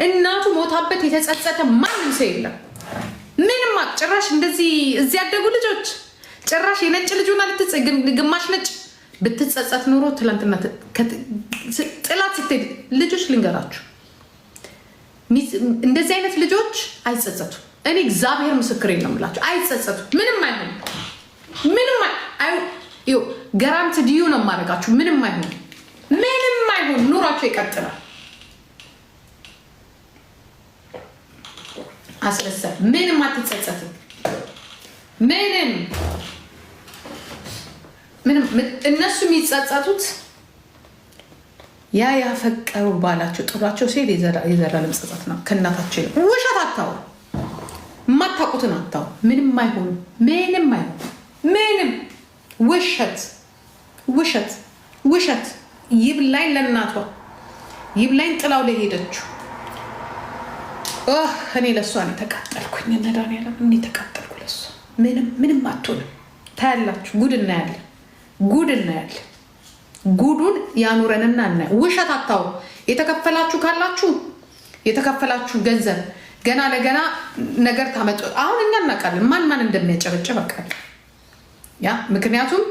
እናቱ ሞታበት የተጸጸተ ማንም ሰው የለም። ምንም ጭራሽ እንደዚህ እዚህ ያደጉ ልጆች ጭራሽ የነጭ ልጅና ግማሽ ነጭ ብትጸጸት ኖሮ ትላንትና ጥላት ስትሄድ ልጆች ልንገራችሁ እንደዚህ አይነት ልጆች አይጸጸቱ። እኔ እግዚአብሔር ምስክሬ ነው የምላችሁ አይጸጸቱ። ምንም አይሆን ገራንት ዲዩ ነው የማደርጋችሁ። ምንም አይሆን ኑሯቸው ይቀጥላል። አስረሳል ምንም አትጸጸትም። ምንም እነሱ የሚጸጸቱት ያፈቀሩ ባላቸው ጥሏቸው ሲል የዘላለም ጸጸት ነው። ከእናታቸው ውሸት አታው የማታውቁትን አታው። ምንም አይሆን ውሸት ይብላኝ ለእናቷ ይብላኝ ጥላው ላይ ሄደችው። እኔ ለእሷ ነው ተቃጠልኩኝ። ነዳን ያለ እኔ ተቃጠልኩ ለእሷ። ምንም አትሆንም። ታያላችሁ። ጉድ እናያለን። ጉዱን ያኑረንና እና ውሸት አታው። የተከፈላችሁ ካላችሁ የተከፈላችሁ ገንዘብ ገና ለገና ነገር ታመጡ። አሁን እኛ እናውቃለን ማን እንደሚያጨበጭብ በቃል ያ ምክንያቱም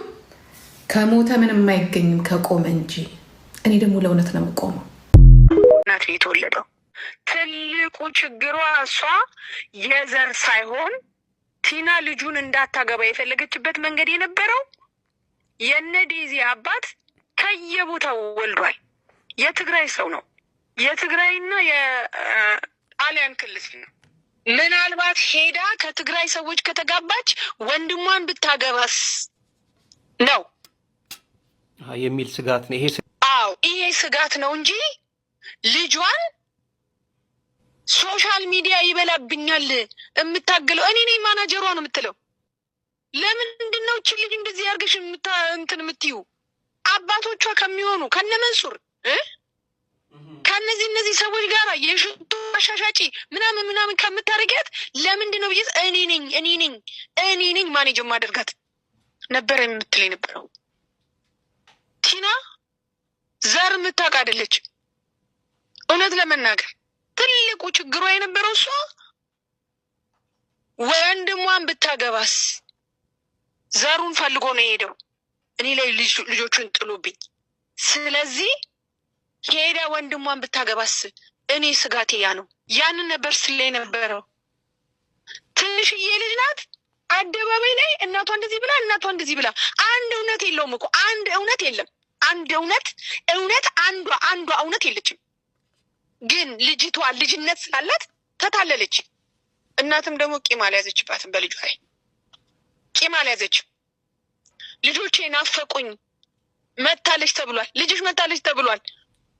ከሞተ ምንም አይገኝም ከቆመ እንጂ። እኔ ደግሞ ለእውነት ነው የምቆመው። እናት የተወለደው ትልቁ ችግሯ እሷ የዘር ሳይሆን ቲና ልጁን እንዳታገባ የፈለገችበት መንገድ የነበረው የነዴዚ አባት ከየቦታው ወልዷል። የትግራይ ሰው ነው። የትግራይና የጣሊያን ክልል ነው። ምናልባት ሄዳ ከትግራይ ሰዎች ከተጋባች ወንድሟን ብታገባስ ነው የሚል ስጋት ነው። ይሄ ስጋት ነው እንጂ ልጇን ሶሻል ሚዲያ ይበላብኛል የምታገለው እኔ ነኝ ማናጀሯ ነው የምትለው። ለምንድን ነው እቺ ልጅ እንደዚህ ያርገሽ እንትን የምትዩ? አባቶቿ ከሚሆኑ ከነመንሱር ከነዚህ ሰዎች ጋር የሽቶ አሻሻጪ ምናምን ከምታረጊያት ለምንድን ነው ብዬ እኔ ነኝ ማኔጅ ማደርጋት ነበረ የምትለኝ ነበረው። ቲና ዘር የምታውቅ አይደለች። እውነት ለመናገር ትልቁ ችግሯ የነበረው እሷ ወንድሟን ብታገባስ ዘሩን ፈልጎ ነው የሄደው እኔ ላይ ልጆቹን ጥሎብኝ። ስለዚህ ሄዳ ወንድሟን ብታገባስ እኔ ስጋቴ ያ ነው። ያንን ነበር ስለ ነበረው። ትንሽዬ ልጅ ናት። አደባባይ ላይ እናቷ እንደዚህ ብላ አንድ እውነት የለውም እኮ አንድ እውነት የለም። አንድ እውነት አንዷ እውነት የለችም። ግን ልጅቷ ልጅነት ስላላት ተታለለች። እናትም ደግሞ ቂም አልያዘችባትም። በልጇ ላይ ቂም አልያዘችም። ልጆቼ ናፈቁኝ መታለች ተብሏል። ልጅሽ መታለች ተብሏል።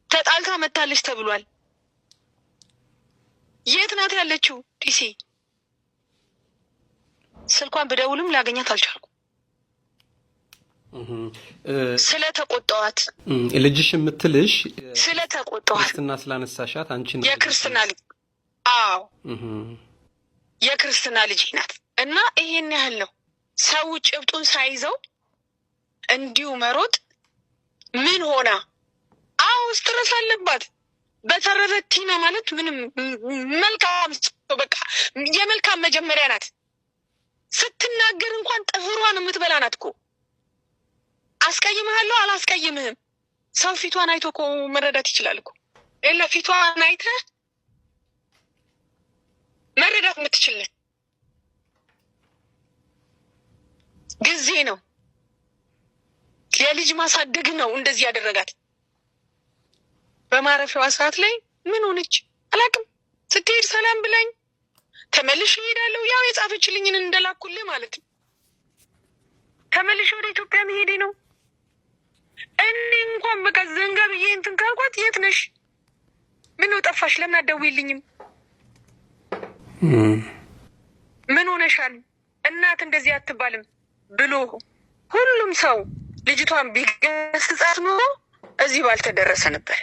ተጣልታ መታለች ተብሏል። የት ናት ያለችው? ዲሲ። ስልኳን ብደውልም ላገኛት አልቻልኩም። ስለተቆጣዋት ልጅሽ የምትልሽ ስለተቆጣዋት ክርስትና ስላነሳሻት አንቺ ነው የክርስትና ልጅ የክርስትና ልጅ ናት። እና ይሄን ያህል ነው ሰው ጭብጡን ሳይዘው እንዲሁ መሮጥ ምን ሆና ስትረስ አለባት። በተረፈ ቲና ማለት ምንም መልካም በቃ የመልካም መጀመሪያ ናት። ስትናገር እንኳን ጥፍሯን የምትበላ ናት እኮ። አስቀይምሃለሁ አላስቀይምህም ሰው ፊቷን አይቶ እኮ መረዳት ይችላል እኮ። ሌላ ፊቷን አይተህ መረዳት የምትችልን ጊዜ ነው። የልጅ ማሳደግ ነው እንደዚህ ያደረጋት። በማረፊያዋ ሰዓት ላይ ምን ሆነች አላውቅም። ስትሄድ ሰላም ብላኝ ተመልሼ እሄዳለሁ ያው የጻፈችልኝን እንደላኩልህ ማለት ነው። ተመልሼ ወደ ኢትዮጵያ መሄዴ ነው። እኔ እንኳን በቃ ዘንጋ ብዬ እንትን ካልኳት የት ነሽ? ምን ነው ጠፋሽ? ለምን አትደውይልኝም? ምን ሆነሻል? እናት እንደዚህ አትባልም ብሎ ሁሉም ሰው ልጅቷን ቢገስጻት ኖሮ እዚህ ባልተደረሰ ነበር።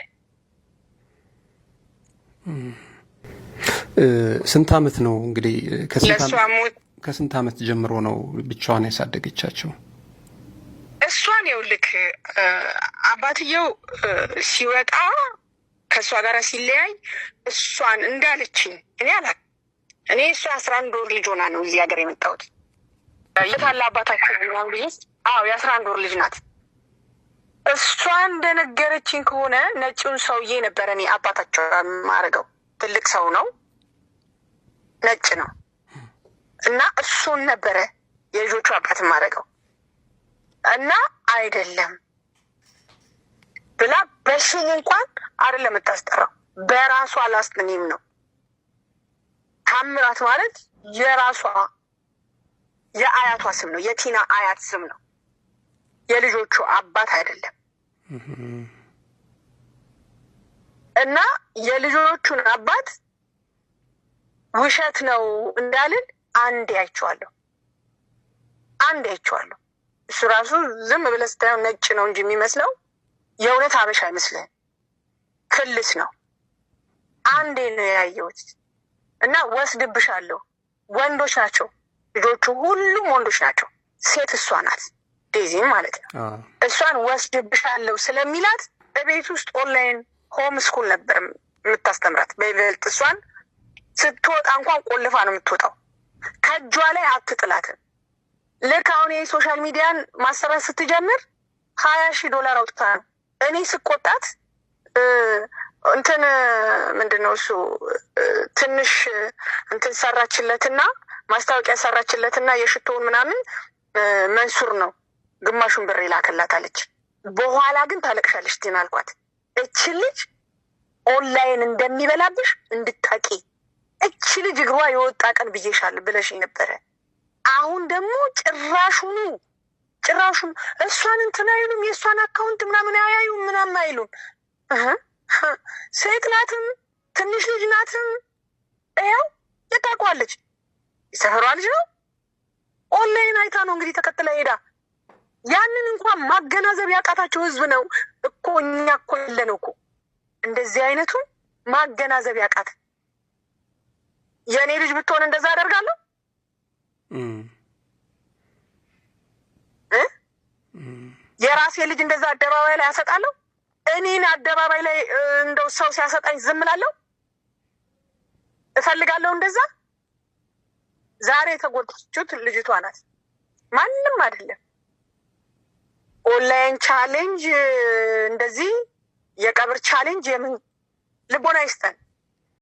ስንት ዓመት ነው እንግዲህ ከስንት ዓመት ጀምሮ ነው ብቻዋን ያሳደገቻቸው? እሷን ይኸውልህ አባትየው ሲወጣ ከእሷ ጋር ሲለያይ እሷን እንዳለችኝ እኔ እሷ 11 ወር ልጅ ሆና ነው እዚህ ሀገር የመጣሁት። የታለ አባታቸው ቢሆን ብዬ የ11 ወር ልጅ ናት። እሷ እንደነገረችኝ ከሆነ ነጭውን ሰውዬ ነበረ እኔ አባታቸው የማደርገው። ትልቅ ሰው ነው፣ ነጭ ነው እና እሱን ነበረ የልጆቹ አባት የማደርገው እና አይደለም ብላ በስሙ እንኳን አይደለም የምታስጠራው፣ በራሷ ላስትኔም ነው። ታምራት ማለት የራሷ የአያቷ ስም ነው፣ የቲና አያት ስም ነው፣ የልጆቹ አባት አይደለም። እና የልጆቹን አባት ውሸት ነው እንዳልን አንዴ አይቼዋለሁ። እሱ ራሱ ዝም ብለህ ስታየው ነጭ ነው እንጂ የሚመስለው የእውነት ሀበሻ አይመስልህም፣ ክልስ ነው። አንዴ ነው ያየሁት እና ወስድብሻለሁ። ወንዶች ናቸው ልጆቹ፣ ሁሉም ወንዶች ናቸው። ሴት እሷ ናት፣ ዴዚም ማለት ነው። እሷን ወስድብሻለሁ ስለሚላት በቤት ውስጥ ኦንላይን ሆም ስኩል ነበር የምታስተምራት በይበልጥ። እሷን ስትወጣ እንኳን ቆልፋ ነው የምትወጣው፣ ከእጇ ላይ አትጥላትም። ልክ አሁን የሶሻል ሚዲያን ማሰራት ስትጀምር $20,000 አውጥታ ነው። እኔ ስቆጣት እንትን ምንድን ነው እሱ ትንሽ እንትን ሰራችለትና ማስታወቂያ ሰራችለትና የሽቶውን ምናምን መንሱር ነው ግማሹን ብር ይላከላታለች። በኋላ ግን ታለቅሻለች። ቲና አልኳት፣ እች ልጅ ኦንላይን እንደሚበላብሽ እንድታቂ፣ እች ልጅ እግሯ የወጣ ቀን ብዬሻል ብለሽኝ ነበረ። አሁን ደግሞ ጭራሹኑ እሷን እንትን አይሉም፣ የእሷን አካውንት ምናምን አያዩም፣ ምናምን አይሉም። ሴት ናትም ትንሽ ልጅ ናትም፣ ይኸው የታውቋለች፣ የሰፈሯ ልጅ ነው። ኦንላይን አይታ ነው እንግዲህ ተከትላ ሄዳ። ያንን እንኳን ማገናዘብ ያቃታቸው ህዝብ ነው እኮ። እኛ እኮ የለነው እኮ እንደዚህ አይነቱን ማገናዘብ ያቃት። የእኔ ልጅ ብትሆን እንደዛ አደርጋለሁ። የራሴ ልጅ እንደዛ አደባባይ ላይ ያሰጣለሁ። እኔን አደባባይ ላይ እንደው ሰው ሲያሰጣኝ ዝም እላለሁ? እፈልጋለሁ እንደዛ። ዛሬ የተጎዳችሁት ልጅቷ ናት፣ ማንም አይደለም። ኦንላይን ቻሌንጅ እንደዚህ የቀብር ቻሌንጅ የምን ልቦና ይስጠን።